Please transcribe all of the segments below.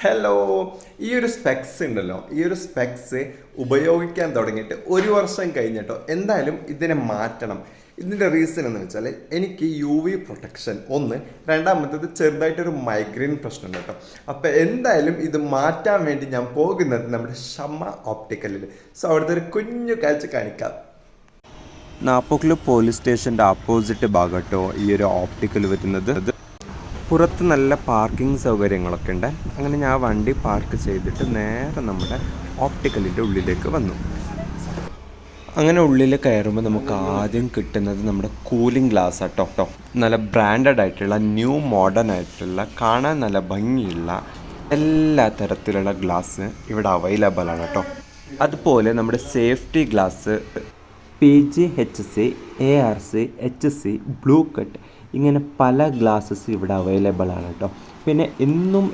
Hello. ഈ ഒരു specs ഉണ്ടല്ലോ, ഈ ഒരു സ്പെക്സ് ഉപയോഗിക്കാൻ തുടങ്ങിയിട്ട് ഒരു വർഷം കഴിഞ്ഞിട്ടോ. എന്തായാലും ഇതിനെ മാറ്റണം. ഇതിൻ്റെ റീസൺ എന്ന് വെച്ചാൽ എനിക്ക് യു വി പ്രൊട്ടക്ഷൻ ഒന്ന്, രണ്ടാമത്തേത് ചെറുതായിട്ടൊരു മൈഗ്രെയിൻ പ്രശ്നമുണ്ട് കേട്ടോ. അപ്പോൾ എന്തായാലും ഇത് മാറ്റാൻ വേണ്ടി ഞാൻ പോകുന്നത് നമ്മുടെ ഷമ ഓപ്റ്റിക്കലിൽ. സോ അവിടുത്തെ ഒരു കുഞ്ഞു കാഴ്ച കാണിക്കാം. നാപ്പോക്ലു പോലീസ് സ്റ്റേഷൻ്റെ ഓപ്പോസിറ്റ് ഭാഗം കേട്ടോ ഈ ഒരു ഓപ്റ്റിക്കൽ വരുന്നത്. പുറത്ത് നല്ല പാർക്കിംഗ് സൗകര്യങ്ങളൊക്കെ ഉണ്ട്. അങ്ങനെ ഞാൻ വണ്ടി പാർക്ക് ചെയ്തിട്ട് നേരെ നമ്മുടെ ഓപ്റ്റിക്കലിൻ്റെ ഉള്ളിലേക്ക് വന്നു. അങ്ങനെ ഉള്ളിൽ കയറുമ്പോൾ നമുക്ക് ആദ്യം കിട്ടുന്നത് നമ്മുടെ കൂളിംഗ് ഗ്ലാസ് കേട്ടോ. നല്ല ബ്രാൻഡഡ് ആയിട്ടുള്ള ന്യൂ മോഡേൺ ആയിട്ടുള്ള കാണാൻ നല്ല ഭംഗിയുള്ള എല്ലാ തരത്തിലുള്ള ഗ്ലാസ് ഇവിടെ അവൈലബിൾ ആണ് കേട്ടോ. അതുപോലെ നമ്മുടെ safety glass PGHC, ARC, HC, blue cut ഇങ്ങനെ പല ഗ്ലാസ്സസ് ഇവിടെ അവൈലബിൾ ആണ് കേട്ടോ. പിന്നെ എന്നും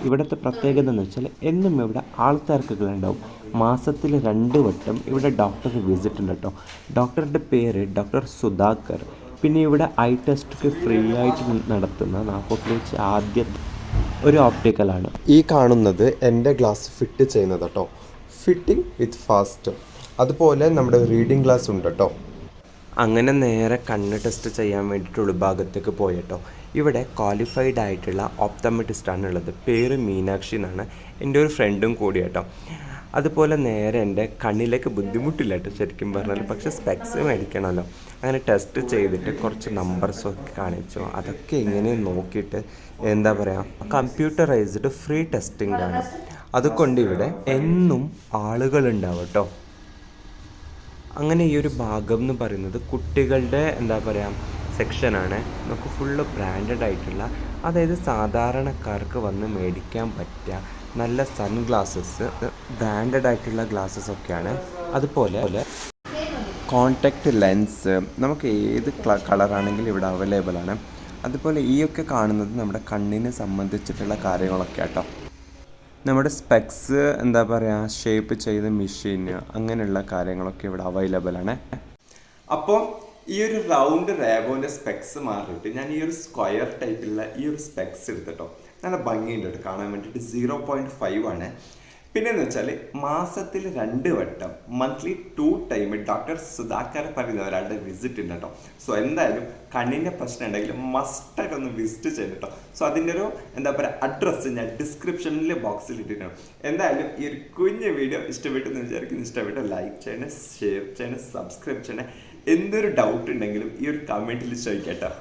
ഇവിടുത്തെ പ്രത്യേകത എന്ന് വെച്ചാൽ എന്നും ഇവിടെ ആൾത്തിരക്കുകളുണ്ടാവും. മാസത്തിൽ 2 വട്ടം ഇവിടെ ഡോക്ടർ വിസിറ്റ് ഉണ്ട് കേട്ടോ. ഡോക്ടറുടെ പേര് ഡോക്ടർ സുധാകർ. പിന്നെ ഇവിടെ ഐ ടെസ്റ്റ് ഫ്രീ ആയിട്ട് നടത്തുന്ന നാപ്പോക്ലിൽ ആദ്യത്തെ ഒരു ഓപ്റ്റിക്കലാണ്. ഈ കാണുന്നത് എൻ്റെ ഗ്ലാസ് ഫിറ്റ് ചെയ്യുന്നത് കേട്ടോ. ഫിറ്റിംഗ് വിത്ത് ഫാസ്റ്റ്. അതുപോലെ നമ്മുടെ റീഡിംഗ് ഗ്ലാസ് ഉണ്ട് കേട്ടോ. അങ്ങനെ നേരെ കണ്ണ് ടെസ്റ്റ് ചെയ്യാൻ വേണ്ടിയിട്ട് ഉൾഭാഗത്തേക്ക് പോയി കേട്ടോ. ഇവിടെ ക്വാളിഫൈഡ് ആയിട്ടുള്ള ഓപ്തമെട്രിസ്റ്റാണ് ഉള്ളത്. പേര് മീനാക്ഷി എന്നാണ്. എൻ്റെ ഒരു ഫ്രണ്ടും കൂടി കേട്ടോ. അതുപോലെ നേരെ എൻ്റെ കണ്ണിലേക്ക് ബുദ്ധിമുട്ടില്ല കേട്ടോ ശരിക്കും പറഞ്ഞാൽ. പക്ഷേ സ്പെക്സ് മേടിക്കണമല്ലോ. അങ്ങനെ ടെസ്റ്റ് ചെയ്തിട്ട് കുറച്ച് നമ്പർസൊക്കെ കാണിച്ചു. അതൊക്കെ എങ്ങനെ നോക്കിയിട്ട് എന്താ പറയുക, കമ്പ്യൂട്ടറൈസ്ഡ് ഫ്രീ ടെസ്റ്റിംഗ് ആണ്. അതുകൊണ്ട് ഇവിടെ എന്നും ആളുകളുണ്ടാവും കേട്ടോ. അങ്ങനെ ഈ ഒരു ഭാഗം എന്ന് പറയുന്നത് കുട്ടികളുടെ എന്താ പറയുക സെക്ഷനാണ്. നമുക്ക് ഫുള്ള് ബ്രാൻഡഡ് ആയിട്ടുള്ള, അതായത് സാധാരണക്കാർക്ക് വന്ന് മേടിക്കാൻ പറ്റിയ നല്ല സൺഗ്ലാസസ്, ബ്രാൻഡഡ് ആയിട്ടുള്ള ഗ്ലാസസ് ഒക്കെയാണ്. അതുപോലെ കോണ്ടാക്റ്റ് ലെൻസ് നമുക്ക് ഏത് കളറാണെങ്കിലും ഇവിടെ അവൈലബിൾ ആണ്. അതുപോലെ ഈ ഒക്കെ കാണുന്നത് നമ്മുടെ കണ്ണിനെ സംബന്ധിച്ചിട്ടുള്ള കാര്യങ്ങളൊക്കെ കേട്ടോ. നമ്മുടെ സ്പെക്സ് എന്താ പറയുക ഷേപ്പ് ചെയ്ത മെഷീൻ അങ്ങനെയുള്ള കാര്യങ്ങളൊക്കെ ഇവിടെ അവൈലബിൾ ആണ്. അപ്പോൾ ഈ ഒരു റൗണ്ട് റേബോൻ്റെ സ്പെക്സ് മാറിയിട്ട് ഞാൻ ഈ ഒരു സ്ക്വയർ ടൈപ്പിലുള്ള ഈ ഒരു സ്പെക്സ് എടുത്തിട്ടോ. നല്ല ഭംഗിയുണ്ട് കേട്ടോ കാണാൻ വേണ്ടിയിട്ട്. 0.5 ആണ്. പിന്നെയെന്ന് വെച്ചാൽ മാസത്തിൽ 2 വട്ടം, മന്ത്ലി 2 ടൈം ഡോക്ടർ സുധാകർ പറയുന്ന ഒരാളുടെ വിസിറ്റ് ഉണ്ട് കേട്ടോ. സോ എന്തായാലും കണ്ണിൻ്റെ പ്രശ്നം ഉണ്ടെങ്കിൽ മസ്റ്റായിട്ട് ഒന്ന് വിസിറ്റ് ചെയ്യും കേട്ടോ. സോ അതിൻ്റെ ഒരു എന്താ പറയുക അഡ്രസ്സ് ഞാൻ ഡിസ്ക്രിപ്ഷനിൽ ബോക്സിൽ ഇട്ടിട്ടുണ്ട്. എന്തായാലും ഈ ഒരു കുഞ്ഞ് വീഡിയോ ഇഷ്ടപ്പെട്ടെന്ന് വിചാരിക്കുന്നു. ഇഷ്ടപ്പെട്ട് ലൈക്ക് ചെയ്യണേ, ഷെയർ ചെയ്യണേ, സബ്സ്ക്രൈബ് ചെയ്യണേ. എന്തൊരു ഡൗട്ട് ഉണ്ടെങ്കിലും ഈ ഒരു കമൻറ്റിൽ ചോദിക്കാം കേട്ടോ.